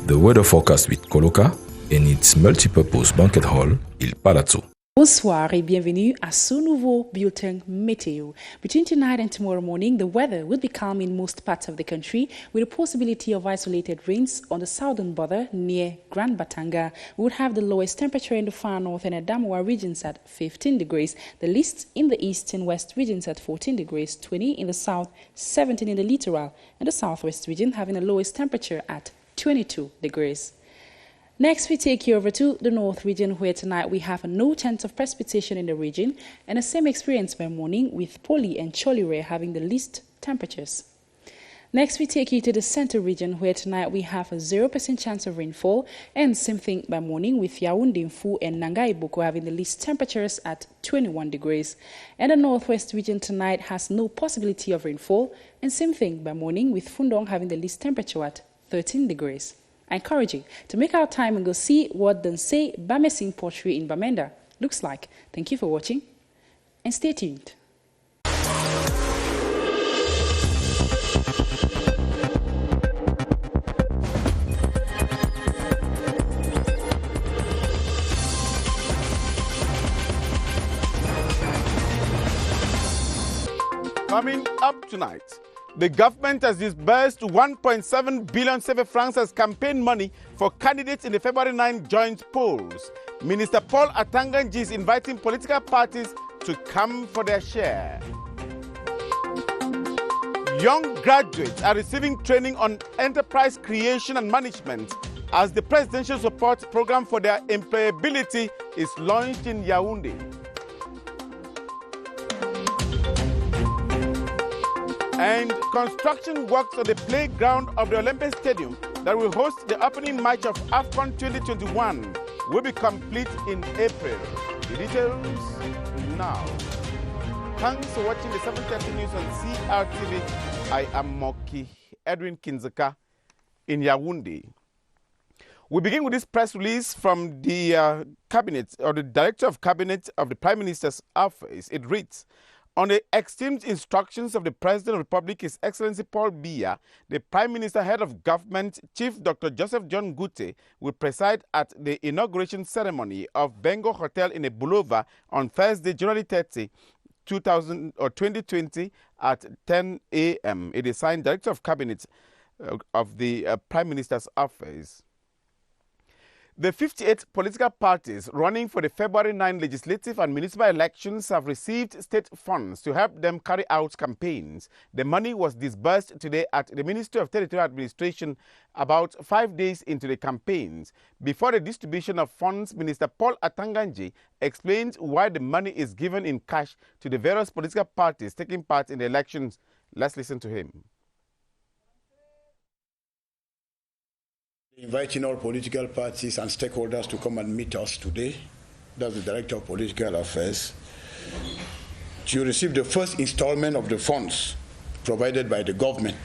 the weather forecast with Coloca and its multipurpose banquet hall, Il Palazzo. Bonsoir et bienvenue à ce nouveau bulletin météo. Between tonight and tomorrow morning, the weather will be calm in most parts of the country with a possibility of isolated rains on the southern border near Grand Batanga. We would have the lowest temperature in the far north and Adamawa regions at 15 degrees, the least in the east and west regions at 14 degrees, 20 in the south, 17 in the littoral, and the southwest region having the lowest temperature at 22 degrees. Next, we take you over to the north region where tonight we have no chance of precipitation in the region and the same experience by morning with Poli and Cholire having the least temperatures. Next, we take you to the center region where tonight we have a 0% chance of rainfall and same thing by morning with Yaoundé, Mfu and Nangai Boko having the least temperatures at 21 degrees. And the northwest region tonight has no possibility of rainfall and same thing by morning with Fundong having the least temperature at 13 degrees. I encourage you to make our time and go see what the Nsé Bamesing pottery in Bamenda looks like. Thank you for watching and stay tuned. Coming up tonight, the government has disbursed 1.7 billion CFA francs as campaign money for candidates in the February 9 joint polls. Minister Paul Atanganji is inviting political parties to come for their share. Young graduates are receiving training on enterprise creation and management as the presidential support program for their employability is launched in Yaoundé. And construction works on the playground of the Olympic Stadium that will host the opening match of AFCON 2021 will be complete in April. The details now. Thanks for watching the 7:30 news on CRTV. I am Moki Edwin Kinzaka in Yaoundé. We begin with this press release from the cabinet, or the Director of Cabinet of the Prime Minister's Office. It reads, on the esteemed instructions of the President of the Republic, His Excellency Paul Biya, the Prime Minister, Head of Government, Chief Dr. Joseph John Gute, will preside at the inauguration ceremony of Bengo Hotel in Ebulova on Thursday, January 30, 2020 at 10 a.m. It is signed Director of Cabinet of the Prime Minister's Office. The 58 political parties running for the February 9 legislative and municipal elections have received state funds to help them carry out campaigns. The money was disbursed today at the Ministry of Territorial Administration about 5 days into the campaigns. Before the distribution of funds, Minister Paul Atanganji explained why the money is given in cash to the various political parties taking part in the elections. Let's listen to him. Inviting all political parties and stakeholders to come and meet us today. That's the Director of Political Affairs. To receive the first installment of the funds provided by the government.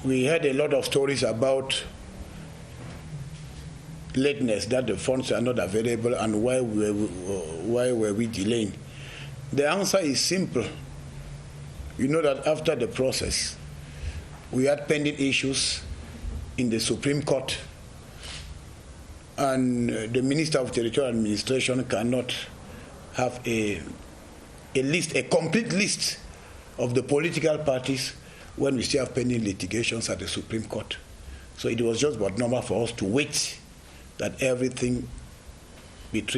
We heard a lot of stories about lateness, that the funds are not available and why were we delaying. The answer is simple. You know that after the process, we had pending issues in the Supreme Court, and the Minister of Territorial Administration cannot have a complete list of the political parties when we still have pending litigations at the Supreme Court. So it was just but normal for us to wait that everything,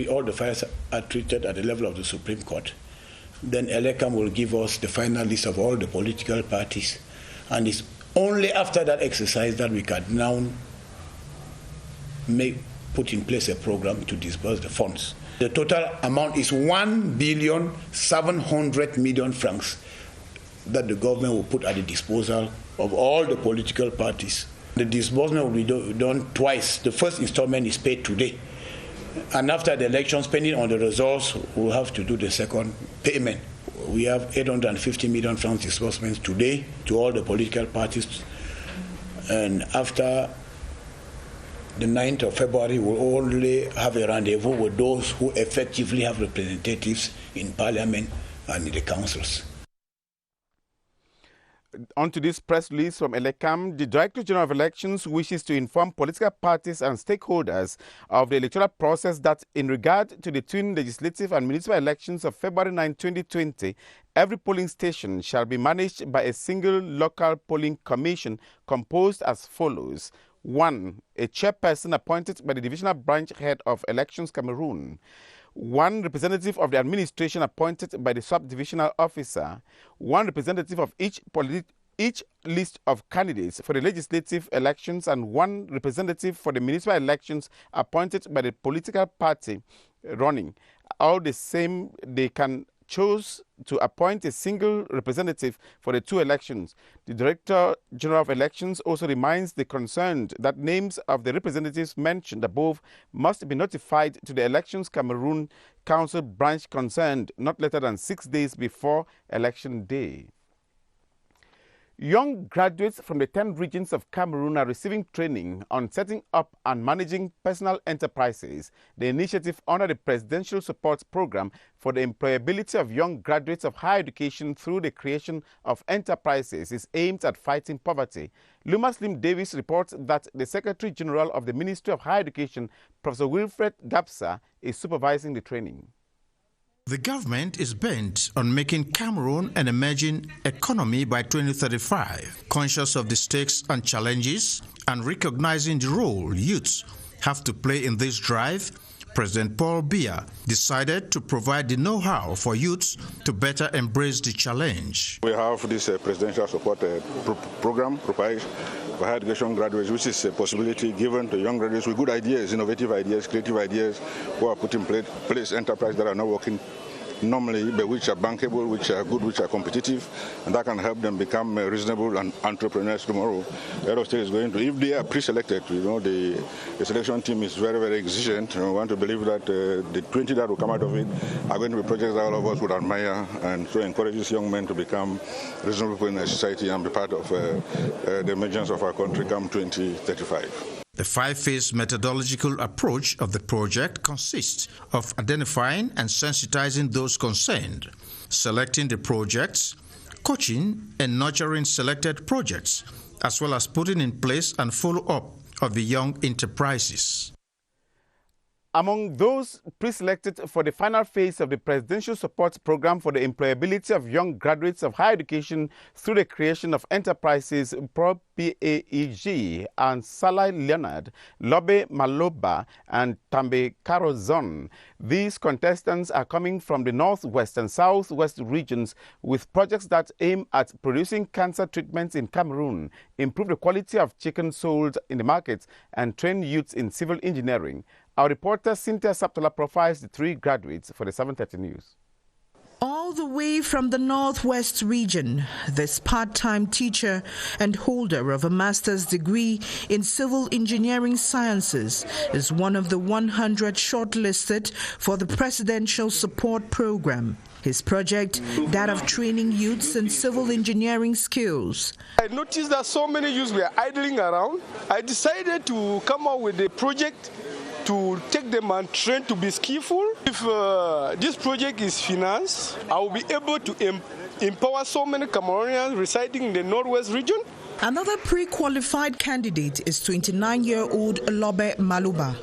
all the files are treated at the level of the Supreme Court. Then ELECAM will give us the final list of all the political parties, and it's only after that exercise that we can now put in place a program to disburse the funds. The total amount is 1,700 million francs that the government will put at the disposal of all the political parties. The disbursement will be done twice. The first installment is paid today. And after the elections, pending on the results, we'll have to do the second payment. We have 850 million francs disbursements today to all the political parties. And after the 9th of February, we'll only have a rendezvous with those who effectively have representatives in Parliament and in the councils. Onto this press release from Elecam, the Director General of Elections wishes to inform political parties and stakeholders of the electoral process that in regard to the twin legislative and municipal elections of February 9, 2020, every polling station shall be managed by a single local polling commission composed as follows. 1. A chairperson appointed by the divisional branch head of Elections Cameroon. 1 representative of the administration appointed by the sub-divisional officer. 1 representative of each list of candidates for the legislative elections, and 1 representative for the municipal elections appointed by the political party running. All the same, they can choose to appoint a single representative for the 2 elections. The Director General of Elections also reminds the concerned that names of the representatives mentioned above must be notified to the Elections Cameroon Council branch concerned not later than 6 days before election day. Young graduates from the 10 regions of Cameroon are receiving training on setting up and managing personal enterprises. The initiative under the Presidential Support Program for the employability of young graduates of higher education through the creation of enterprises is aimed at fighting poverty. Luma Slim Davis reports that the Secretary General of the Ministry of Higher Education, Professor Wilfred Gapsa, is supervising the training. The government is bent on making Cameroon an emerging economy by 2035, conscious of the stakes and challenges and recognizing the role youths have to play in this drive. President Paul Biya decided to provide the know-how for youths to better embrace the challenge. We have this presidential support program provided for higher education graduates, which is a possibility given to young graduates with good ideas, innovative ideas, creative ideas, who are putting in place enterprises that are not working normally, but which are bankable, which are good, which are competitive, and that can help them become reasonable and entrepreneurs tomorrow. The Edo State is going to, if they are pre-selected, the selection team is very, very exigent. We want to believe that the 20 that will come out of it are going to be projects that all of us would admire, and so encourages young men to become reasonable people in the society and be part of the emergence of our country come 2035. The 5-phase methodological approach of the project consists of identifying and sensitizing those concerned, selecting the projects, coaching and nurturing selected projects, as well as putting in place and follow-up of the young enterprises. Among those pre-selected for the final phase of the Presidential Support Program for the employability of young graduates of higher education through the creation of enterprises, PAEG, and Salah Leonard, Lobe Maloba, and Tambe Karozon. These contestants are coming from the northwest and southwest regions with projects that aim at producing cancer treatments in Cameroon, improve the quality of chicken sold in the market, and train youths in civil engineering. Our reporter Cynthia Saptola profiles the 3 graduates for the 7:30 News. All the way from the Northwest region, this part-time teacher and holder of a master's degree in civil engineering sciences is one of the 100 shortlisted for the Presidential Support Program. His project, that of training youths in civil engineering skills. I noticed that so many youths were idling around. I decided to come up with a project to take them and train to be skillful. If this project is financed, I will be able to empower so many Cameroonians residing in the Northwest region. Another pre-qualified candidate is 29-year-old Lobe Maluba.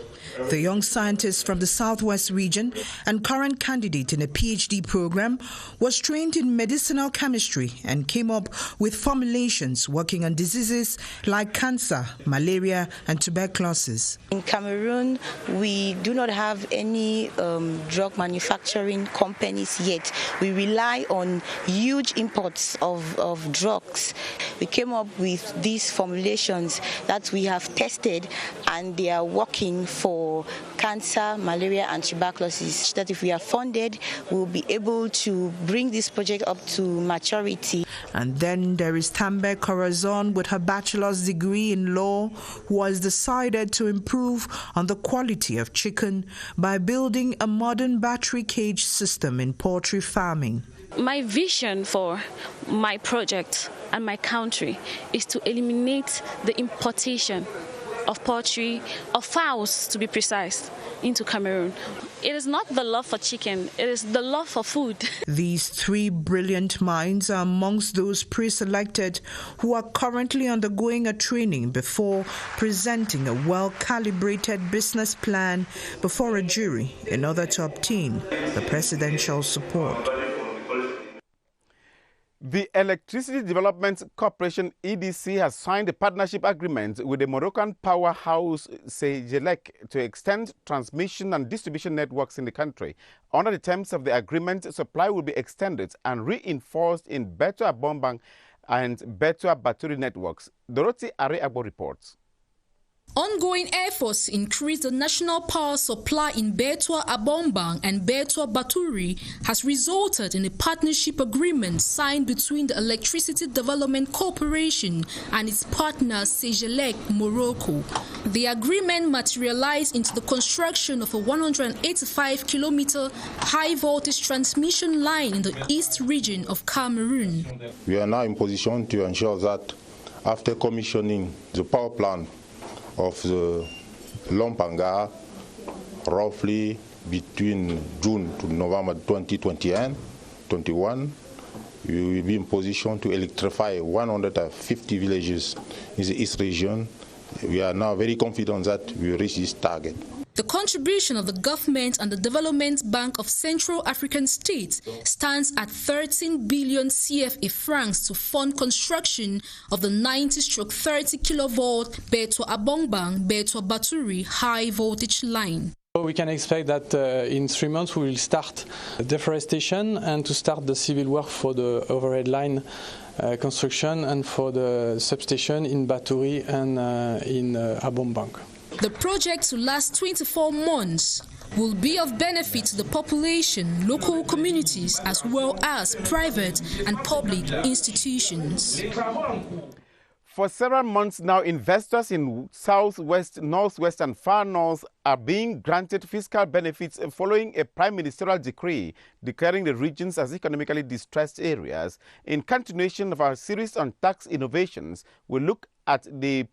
The young scientist from the Southwest region and current candidate in a PhD program was trained in medicinal chemistry and came up with formulations working on diseases like cancer, malaria, and tuberculosis. In Cameroon, we do not have any drug manufacturing companies yet. We rely on huge imports of drugs. We came up with these formulations that we have tested, and they are working for cancer, malaria, and tuberculosis. That if we are funded, we'll be able to bring this project up to maturity. And then there is Tambe Corazon with her bachelor's degree in law, who has decided to improve on the quality of chicken by building a modern battery cage system in poultry farming. My vision for my project and my country is to eliminate the importation of poultry, of fowls to be precise, into Cameroon. It is not the love for chicken, it is the love for food. These 3 brilliant minds are amongst those pre-selected who are currently undergoing a training before presenting a well-calibrated business plan before a jury in order to obtain the presidential support. The Electricity Development Corporation, EDC, has signed a partnership agreement with the Moroccan powerhouse CGLEC to extend transmission and distribution networks in the country. Under the terms of the agreement, supply will be extended and reinforced in Betua Abombang and Betua Baturi networks. Dorothy Areagbo reports. Ongoing efforts to increase the national power supply in Betua Abombang and Betua Baturi has resulted in a partnership agreement signed between the Electricity Development Corporation and its partner CGLEC Morocco. The agreement materialized into the construction of a 185-kilometer high-voltage transmission line in the east region of Cameroon. We are now in position to ensure that after commissioning the power plant of the Lompanga, roughly between June to November 2021, we will be in position to electrify 150 villages in the East region. We are now very confident that we will reach this target. The contribution of the government and the Development Bank of Central African States stands at 13 billion CFA francs to fund construction of the 90/30 kilovolt Betua Abombang Betua Baturi high voltage line. We can expect that in 3 months we will start deforestation and to start the civil work for the overhead line construction and for the substation in Baturi and in Abombang. The project will last 24 months will be of benefit to the population, local communities, as well as private and public institutions. For several months now, investors in southwest, northwest, and far north are being granted fiscal benefits following a prime ministerial decree declaring the regions as economically distressed areas. In continuation of our series on tax innovations, we look at the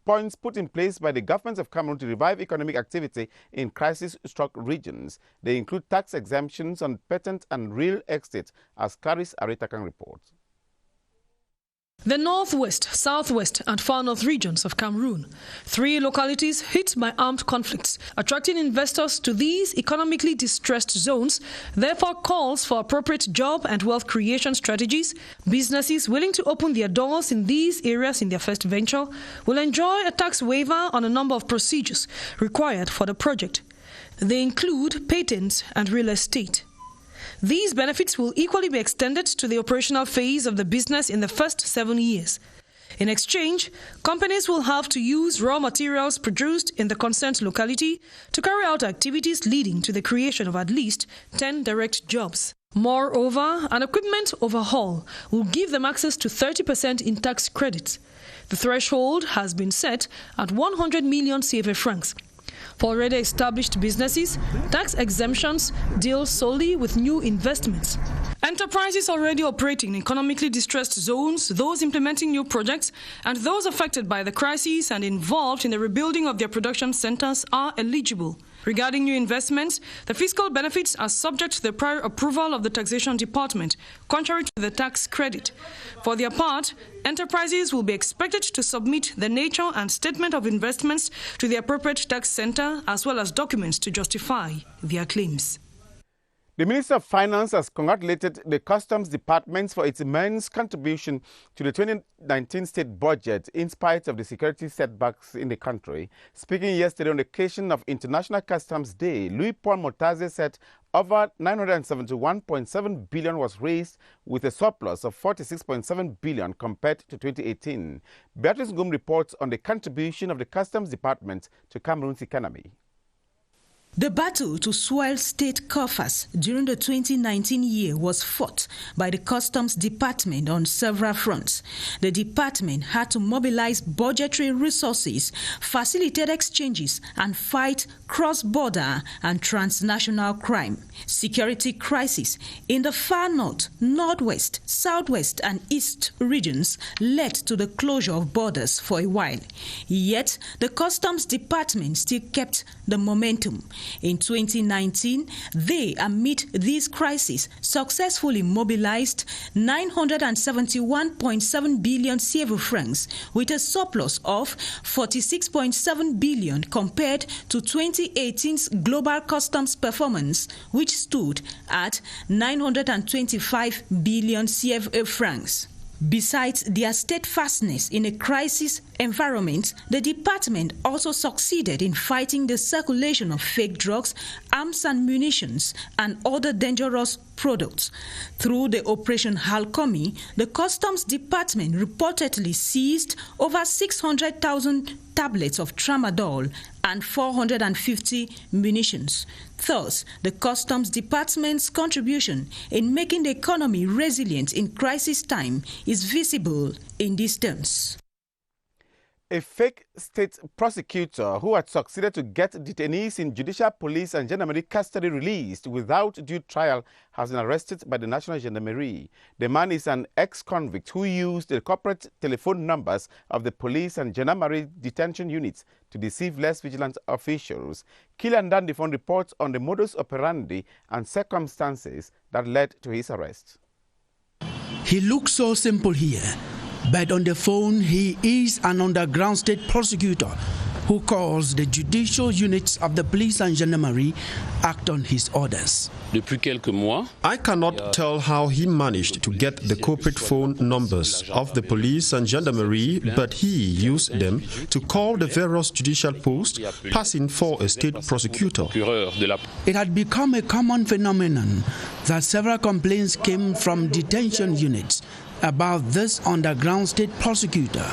points put in place by the governments of Cameroon to revive economic activity in crisis-struck regions. They include tax exemptions on patent and real estate, as Caris Aretakan reports. The northwest, southwest, and far north regions of Cameroon, 3 localities hit by armed conflicts. Attracting investors to these economically distressed zones therefore calls for appropriate job and wealth creation strategies. Businesses willing to open their doors in these areas in their first venture will enjoy a tax waiver on a number of procedures required for the project. They include patents and real estate. These benefits will equally be extended to the operational phase of the business in the first 7 years. In exchange, companies will have to use raw materials produced in the concerned locality to carry out activities leading to the creation of at least 10 direct jobs. Moreover, an equipment overhaul will give them access to 30% in tax credits. The threshold has been set at 100 million CFA francs. For already established businesses, tax exemptions deal solely with new investments. Enterprises already operating in economically distressed zones, those implementing new projects, and those affected by the crisis and involved in the rebuilding of their production centers are eligible. Regarding new investments, the fiscal benefits are subject to the prior approval of the Taxation Department, contrary to the tax credit. For their part, enterprises will be expected to submit the nature and statement of investments to the appropriate tax center, as well as documents to justify their claims. The Minister of Finance has congratulated the Customs Department for its immense contribution to the 2019 state budget in spite of the security setbacks in the country. Speaking yesterday on the occasion of International Customs Day, Louis-Paul Motaze said over 971.7 billion was raised with a surplus of 46.7 billion compared to 2018. Beatrice Ngum reports on the contribution of the Customs Department to Cameroon's economy. The battle to swell state coffers during the 2019 year was fought by the Customs Department on several fronts. The department had to mobilize budgetary resources, facilitate exchanges, and fight cross-border and transnational crime. Security crises in the far north, northwest, southwest, and east regions led to the closure of borders for a while. Yet, the Customs Department still kept the momentum. In 2019, they, amid these crises, successfully mobilized 971.7 billion CFA francs with a surplus of 46.7 billion compared to 2018's global customs performance, which stood at 925 billion CFA francs. Besides their steadfastness in a crisis environment, the department also succeeded in fighting the circulation of fake drugs, arms and munitions, and other dangerous products. Through the Operation Halkomi, the Customs Department reportedly seized over 600,000 tablets of tramadol and 450 munitions. Thus, the Customs Department's contribution in making the economy resilient in crisis time is visible in these terms. A fake state prosecutor who had succeeded to get detainees in judicial police and gendarmerie custody released without due trial has been arrested by the National Gendarmerie. The man is an ex-convict who used the corporate telephone numbers of the police and gendarmerie detention units to deceive less vigilant officials. Killian Dandifon reports on the modus operandi and circumstances that led to his arrest. He looks so simple here, but on the phone he is an underground state prosecutor who calls the judicial units of the police and gendarmerie act on his orders. I cannot tell how he managed to get the corporate phone numbers of the police and gendarmerie, but he used them to call the various judicial posts, passing for a state prosecutor. It had become a common phenomenon that several complaints came from detention units about this underground state prosecutor.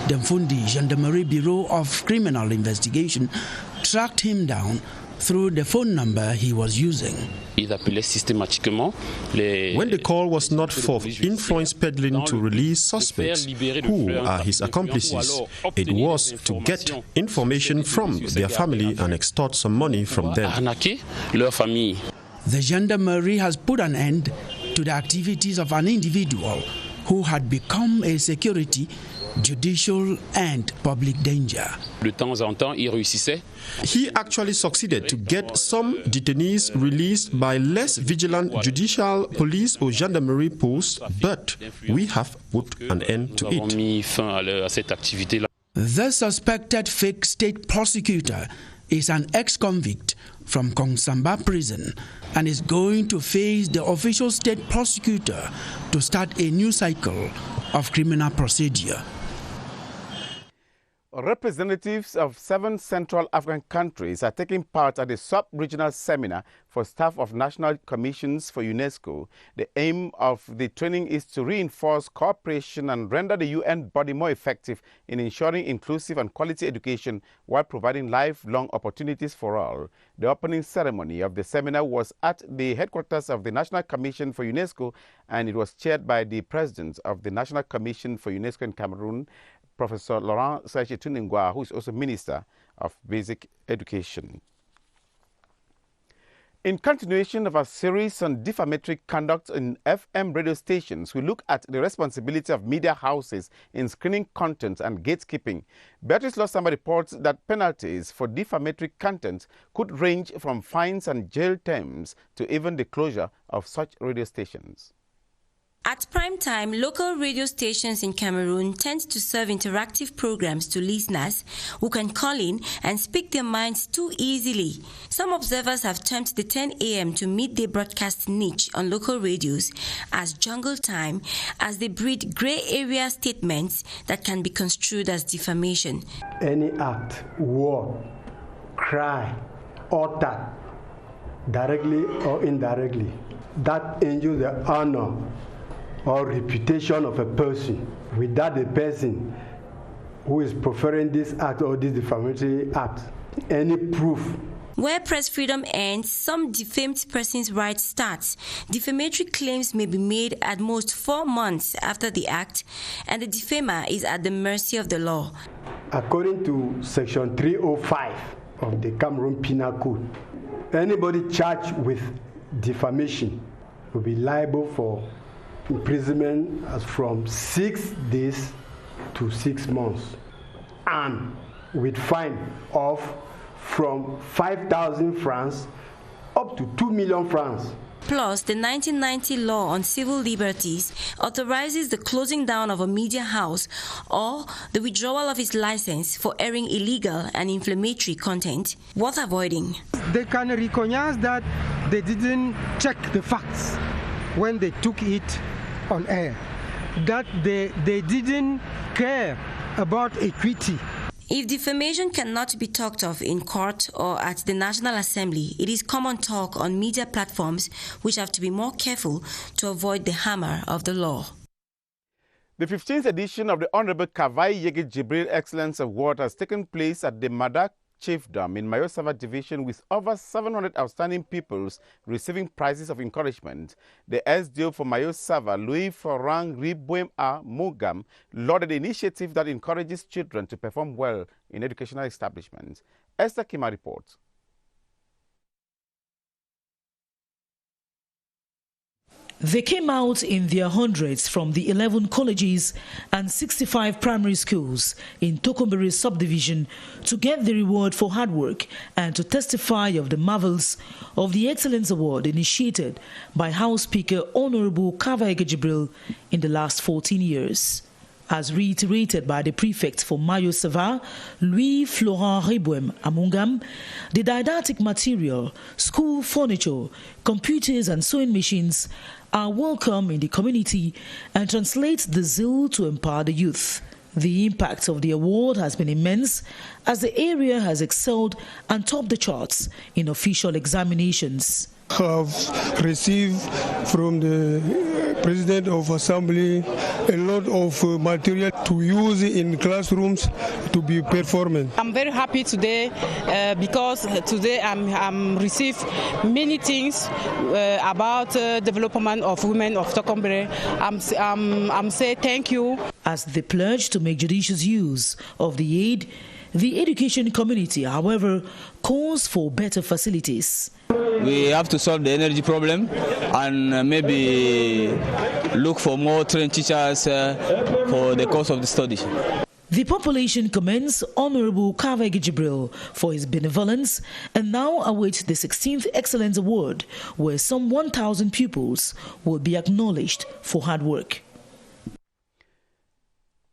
The Mfundi Gendarmerie Bureau of Criminal Investigation tracked him down through the phone number he was using. When the call was not for influence peddling to release suspects who are his accomplices, it was to get information from their family and extort some money from them. The gendarmerie has put an end to the activities of an individual who had become a security, judicial and public danger. He actually succeeded to get some detainees released by less vigilant judicial police or gendarmerie posts, but we have put an end to it. The suspected fake state prosecutor is an ex-convict from Kongsamba prison and is going to face the official state prosecutor to start a new cycle of criminal procedure. Representatives of 7 Central African countries are taking part at a sub-regional seminar for staff of national commissions for UNESCO. The aim of the training is to reinforce cooperation and render the UN body more effective in ensuring inclusive and quality education while providing lifelong opportunities for all. The opening ceremony of the seminar was at the headquarters of the National Commission for UNESCO, and it was chaired by the President of the National Commission for UNESCO in Cameroon, Professor Laurent Serge-Tuningwa, who is also Minister of Basic Education. In continuation of our series on defamatory conduct in FM radio stations, we look at the responsibility of media houses in screening content and gatekeeping. Beatrice Losamba reports that penalties for defamatory content could range from fines and jail terms to even the closure of such radio stations. At prime time, local radio stations in Cameroon tend to serve interactive programs to listeners who can call in and speak their minds too easily. Some observers have termed the 10 a.m. to midday broadcast niche on local radios as jungle time, as they breed grey area statements that can be construed as defamation. Any act, word, cry, utter, directly or indirectly, that injures the honor or reputation of a person without the person who is preferring this act or this defamatory act, any proof Where press freedom ends, some defamed person's rights starts. Defamatory claims may be made at most 4 months after the act, and the defamer is at the mercy of the law. According to Section 305 of the Cameroon Penal Code, anybody charged with defamation will be liable for imprisonment as from 6 days to 6 months, and with fine of from 5,000 francs up to 2 million francs. Plus, the 1990 law on civil liberties authorizes the closing down of a media house or the withdrawal of its license for airing illegal and inflammatory content worth avoiding. They can recognize that they didn't check the facts when they took it on air, that they didn't care about equity. If defamation cannot be talked of in court or at the National Assembly, it is common talk on media platforms which have to be more careful to avoid the hammer of the law. The 15th edition of the Honorable Kavai Yegi Jibril Excellence Award has taken place at the Madak Chiefdom in Mayo Sava Division, with over 700 outstanding pupils receiving prizes of encouragement. The SDO for Mayo Sava, Louis Florent Riboem A. Mogam, lauded the initiative that encourages children to perform well in educational establishments. Esther Kima reports. They came out in their hundreds from the 11 colleges and 65 primary schools in Tokombere subdivision to get the reward for hard work and to testify of the marvels of the Excellence Award initiated by House Speaker Honorable Kavai Yegi Jibril in the last 14 years. As reiterated by the prefect for Mayo Sava, Louis Florent Riboem Amungam, the didactic material, school furniture, computers and sewing machines are welcome in the community and translate the zeal to empower the youth. The impact of the award has been immense as the area has excelled and topped the charts in official examinations. Have received from the President of Assembly a lot of material to use in classrooms to be performant. I'm very happy today because today I'm received many things about development of women of Tokombere. I'm saying thank you. As they pledge to make judicious use of the aid, the education community, however, calls for better facilities. We have to solve the energy problem and maybe look for more trained teachers for the course of the study. The population commends Honorable Kavai Yegi Jibril for his benevolence and now awaits the 16th Excellence Award, where some 1,000 pupils will be acknowledged for hard work.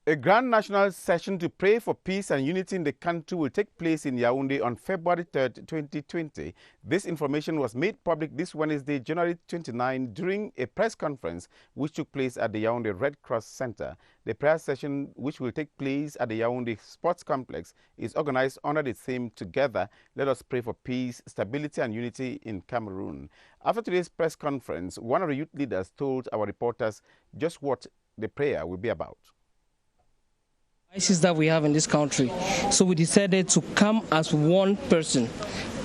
A grand national session to pray for peace and unity in the country will take place in Yaoundé on February 3rd, 2020. This information was made public this Wednesday, January 29, during a press conference which took place at the Yaoundé Red Cross Center. The prayer session, which will take place at the Yaoundé Sports Complex, is organized under the theme Together, Let Us Pray for Peace, Stability and Unity in Cameroon. After today's press conference, one of the youth leaders told our reporters just what the prayer will be about. Crisis that we have in this country. So we decided to come as one person,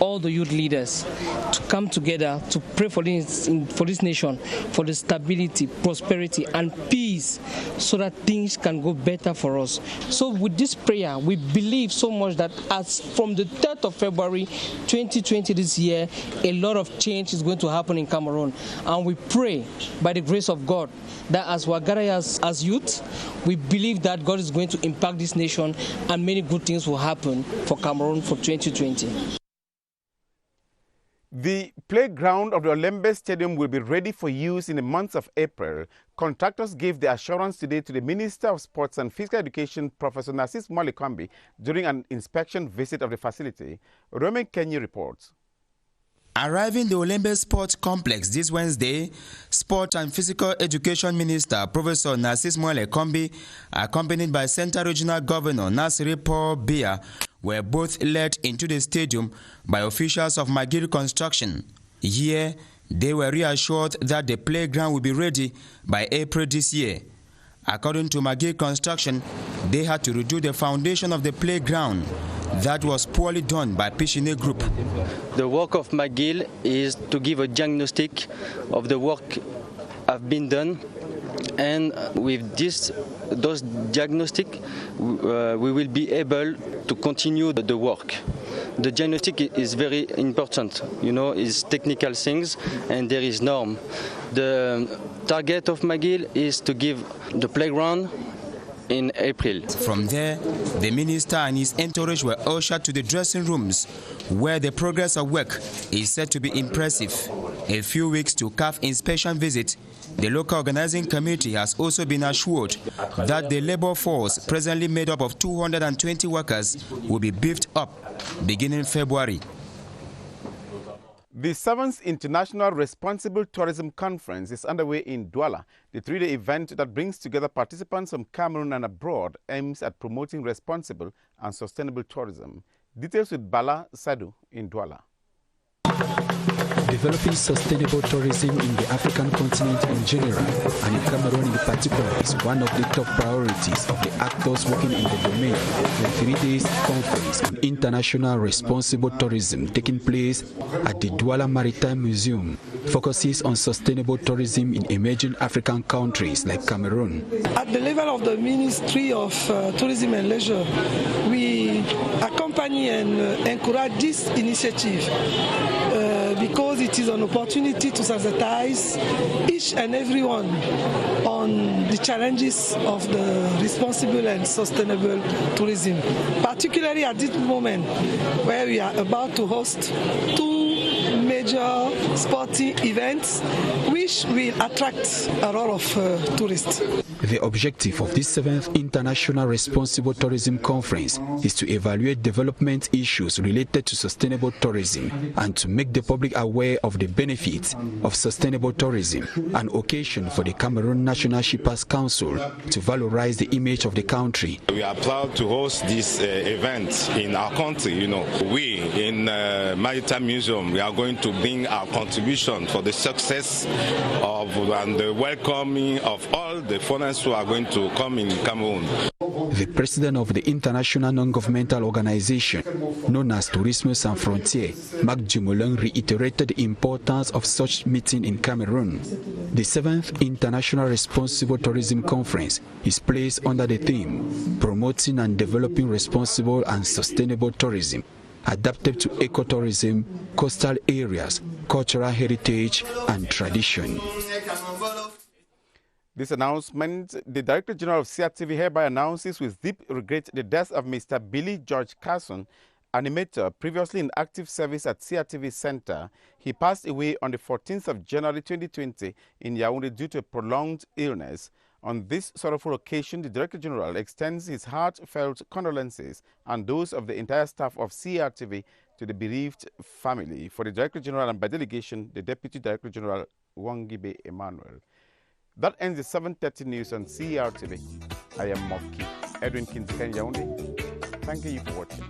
all the youth leaders, to come together to pray for this nation, for the stability, prosperity and peace, so that things can go better for us. So with this prayer, we believe so much that as from the 3rd of February 2020 this year, a lot of change is going to happen in Cameroon. And we pray by the grace of God that as we are gathered as youth, we believe that God is going to impact this nation and many good things will happen for Cameroon for 2020. The playground of the Olembe Stadium will be ready for use in the month of April. Contractors gave the assurance today to the Minister of Sports and Physical Education, Professor Narcisse Molekombi, during an inspection visit of the facility. Roman Kenyi reports. Arriving the Olembe Sports Complex this Wednesday, Sport and Physical Education Minister Professor Narcisse Molekombi, accompanied by Central Regional Governor Nasiri Paul Biya, were both led into the stadium by officials of Magiri Construction. Here, they were reassured that the playground will be ready by April this year. According to Magiri Construction, they had to redo the foundation of the playground That was poorly done by Pichine Group. The work of McGill is to give a diagnostic of the work have been done, and with those diagnostic, we will be able to continue the work. The diagnostic is very important, is technical things, and there is norm. The target of McGill is to give the playground in April. From there, the minister and his entourage were ushered to the dressing rooms, where the progress of work is said to be impressive. A few weeks to CAF inspection visit, the local organizing committee has also been assured that the labor force, presently made up of 220 workers, will be beefed up beginning February. The 7th International Responsible Tourism Conference is underway in Douala. The 3-day event that brings together participants from Cameroon and abroad aims at promoting responsible and sustainable tourism. Details with Bala Sadu in Douala. Developing sustainable tourism in the African continent in general and in Cameroon in particular is one of the top priorities of the actors working in the domain. The 3-day conference on international responsible tourism taking place at the Douala Maritime Museum focuses on sustainable tourism in emerging African countries like Cameroon. At the level of the Ministry of Tourism and Leisure, we accompany and encourage this initiative because it is an opportunity to sensitize each and everyone on the challenges of the responsible and sustainable tourism, particularly at this moment where we are about to host 2 major sporting events which will attract a lot of tourists. The objective of this 7th International Responsible Tourism Conference is to evaluate development issues related to sustainable tourism and to make the public aware of the benefits of sustainable tourism, an occasion for the Cameroon National Shippers Council to valorize the image of the country. We are proud to host this event in our country. We in Maritime Museum, we are going to bring our contribution for the success of and the welcoming of all the foreigners who are going to come in Cameroon. The president of the international non-governmental organization known as Tourisme Sans Frontières, Marc Dumoulin, reiterated the importance of such meeting in Cameroon. The 7th International Responsible Tourism Conference is placed under the theme Promoting and Developing Responsible and Sustainable Tourism, adapted to ecotourism, coastal areas, cultural heritage and tradition. This announcement, the Director General of CRTV hereby announces with deep regret the death of Mr. Billy George Carson, animator previously in active service at CRTV Center. He passed away on the 14th of January 2020 in Yaoundé due to a prolonged illness. On this sorrowful occasion, the Director General extends his heartfelt condolences and those of the entire staff of CRTV to the bereaved family. For the Director General and by delegation, the Deputy Director General Wangibe Emmanuel. That ends the 7:30 news on CRTV. I am Moki Edwin Kinzikan Yaoundé. Thank you for watching.